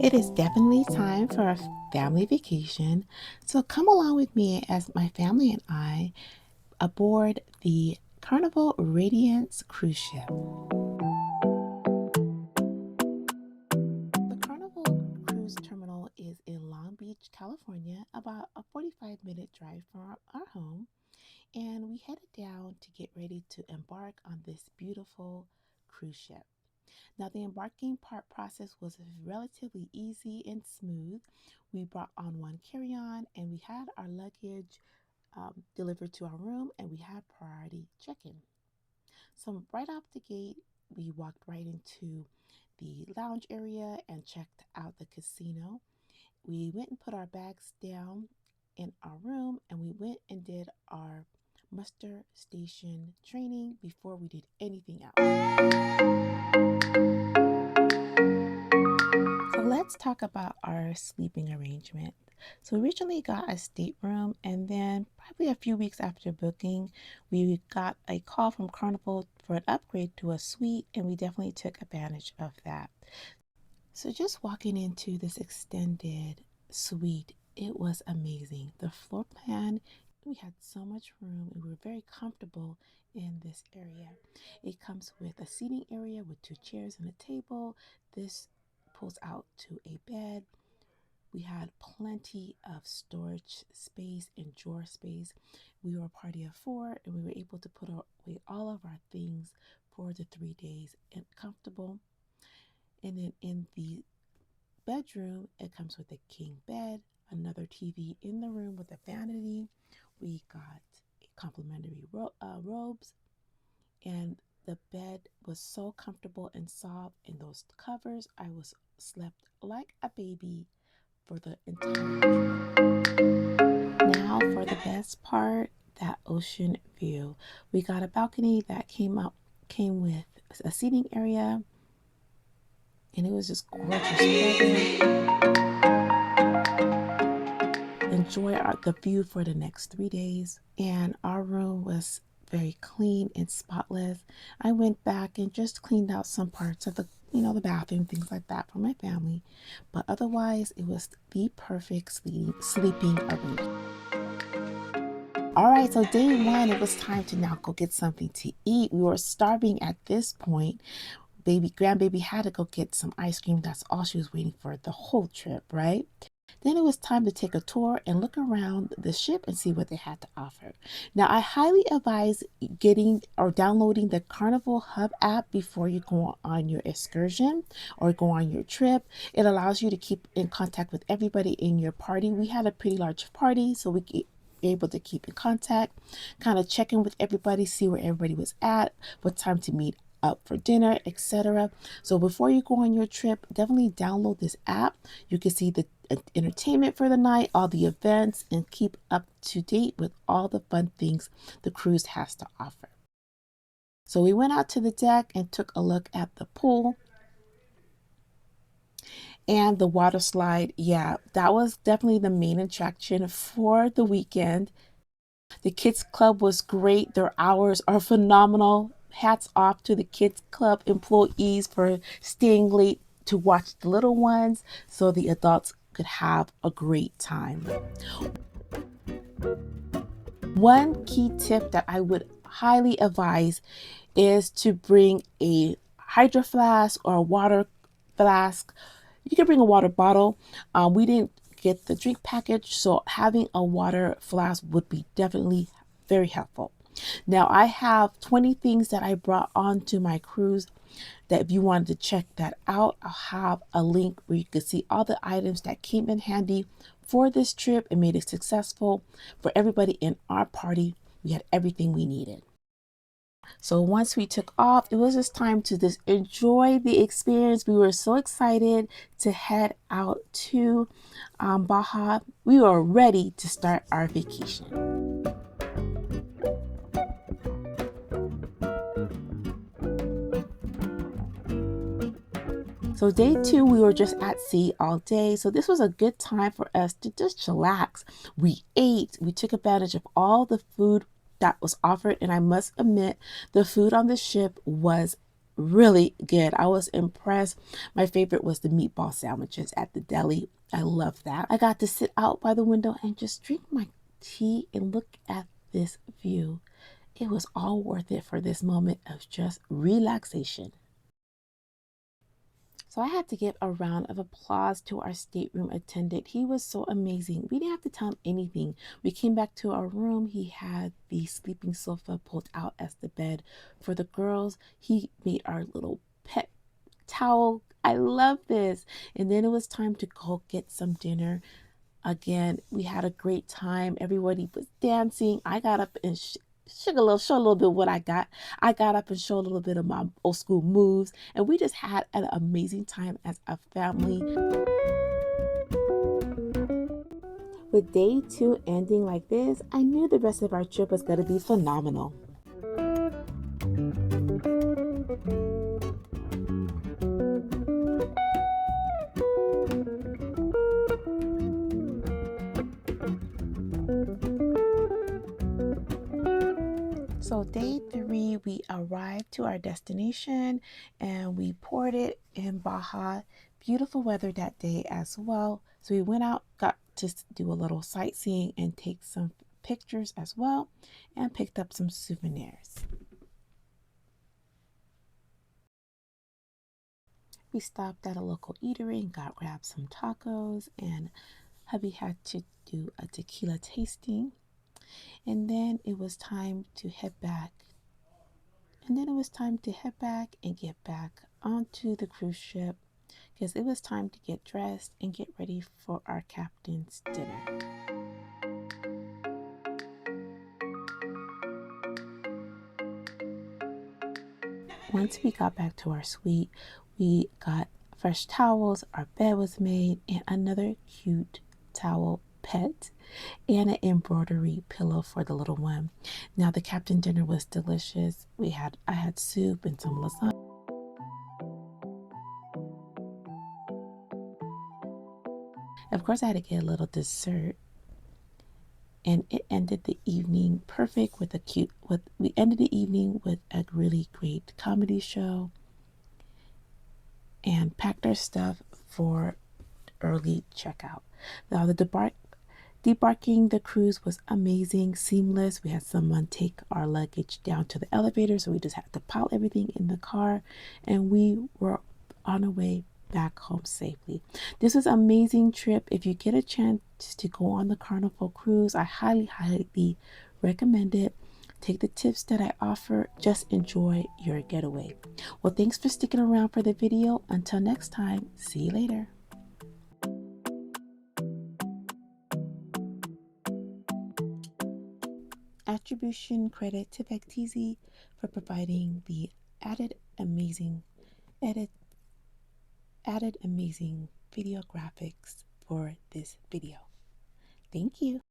It is definitely time for a family vacation, so come along with me as my family and I aboard the Carnival Radiance cruise ship. The Carnival Cruise Terminal is in Long Beach, California, about a 45-minute drive from our home, and we headed down to get ready to embark on this beautiful cruise ship. Now, the embarking part process was relatively easy and smooth. We brought on one carry-on and we had our luggage delivered to our room, and we had priority check-in. So right off the gate, we walked right into the lounge area and checked out the casino. We went and put our bags down in our room, and we went and did our muster station training before we did anything else. So let's talk about our sleeping arrangement. So we originally got a stateroom, and then probably a few weeks after booking, we got a call from Carnival for an upgrade to a suite, and we definitely took advantage of that. So just walking into this extended suite, it was amazing. The floor plan, we had so much room and we were very comfortable in this area. It comes with a seating area with two chairs and a table. This pulls out to a bed. We had plenty of storage space and drawer space. We were a party of four, and we were able to put away all of our things for the 3 days and comfortable. And then in the bedroom, it comes with a king bed, another TV in the room with a vanity. We got complimentary robes, and the bed was so comfortable and soft. And those covers, I was slept like a baby for the entire trip. Now for the best part, that ocean view. We got a balcony that came with a seating area, and it was just gorgeous weather. Enjoy the view for the next 3 days. And our room was very clean and spotless. I went back and just cleaned out some parts of the bathroom, things like that for my family. But otherwise, it was the perfect sleeping arrangement. All right, so day one, it was time to now go get something to eat. We were starving at this point. Grandbaby had to go get some ice cream. That's all she was waiting for the whole trip, right? Then it was time to take a tour and look around the ship and see what they had to offer. Now, I highly advise getting or downloading the Carnival Hub app before you go on your excursion or go on your trip. It allows you to keep in contact with everybody in your party. We had a pretty large party, so we able to keep in contact, kind of check in with everybody, see where everybody was at, what time to meet up for dinner, etc. So before you go on your trip, definitely download this app. You can see the entertainment for the night, all the events, and keep up to date with all the fun things the cruise has to offer. So we went out to the deck and took a look at the pool and the water slide. Yeah, that was definitely the main attraction for the weekend. The kids club was great. Their hours are phenomenal. Hats off to the kids club employees for staying late to watch the little ones so the adults could have a great time. One key tip that I would highly advise is to bring a hydro flask or a water flask. You can bring a water bottle. We didn't get the drink package, so having a water flask would be definitely very helpful. Now, I have 20 things that I brought onto my cruise that if you wanted to check that out, I'll have a link where you can see all the items that came in handy for this trip and made it successful for everybody in our party. We had everything we needed. So once we took off, it was just time to just enjoy the experience. We were so excited to head out to Baja. We were ready to start our vacation. So day two, we were just at sea all day. So this was a good time for us to just chillax. We ate, we took advantage of all the food that was offered. And I must admit, the food on the ship was really good. I was impressed. My favorite was the meatball sandwiches at the deli. I love that. I got to sit out by the window and just drink my tea and look at this view. It was all worth it for this moment of just relaxation. So I had to give a round of applause to our stateroom attendant. He was so amazing. We didn't have to tell him anything. We came back to our room. He had the sleeping sofa pulled out as the bed for the girls. He made our little pet towel. I love this. And then it was time to go get some dinner. Again, we had a great time. Everybody was dancing. I got up and show a little bit what I got. I got up and showed a little bit of my old school moves, and we just had an amazing time as a family. With day 2 ending like this, I knew the rest of our trip was going to be phenomenal. So day 3, we arrived to our destination and we ported in Baja. Beautiful weather that day as well. So we went out, got to do a little sightseeing and take some pictures as well, and picked up some souvenirs. We stopped at a local eatery and grabbed some tacos, and hubby had to do a tequila tasting. And then it was time to head back. And then it was time to head back and get back onto the cruise ship because it was time to get dressed and get ready for our captain's dinner. Once we got back to our suite, we got fresh towels, our bed was made, and another cute towel pet and an embroidery pillow for the little one. Now the captain dinner was delicious. I had soup and some lasagna. Of course, I had to get a little dessert, and it ended the evening perfect with we ended the evening with a really great comedy show and packed our stuff for early checkout. Now the debarking the cruise was amazing, seamless. We had someone take our luggage down to the elevator, so we just had to pile everything in the car, and we were on our way back home safely. This was an amazing trip. If you get a chance to go on the Carnival Cruise, I highly recommend it. Take the tips that I offer. Just enjoy your getaway. Well, thanks for sticking around for the video. Until next time, see you later. Attribution credit to Vecteezy for providing the added amazing edit added amazing video graphics for this video. Thank you.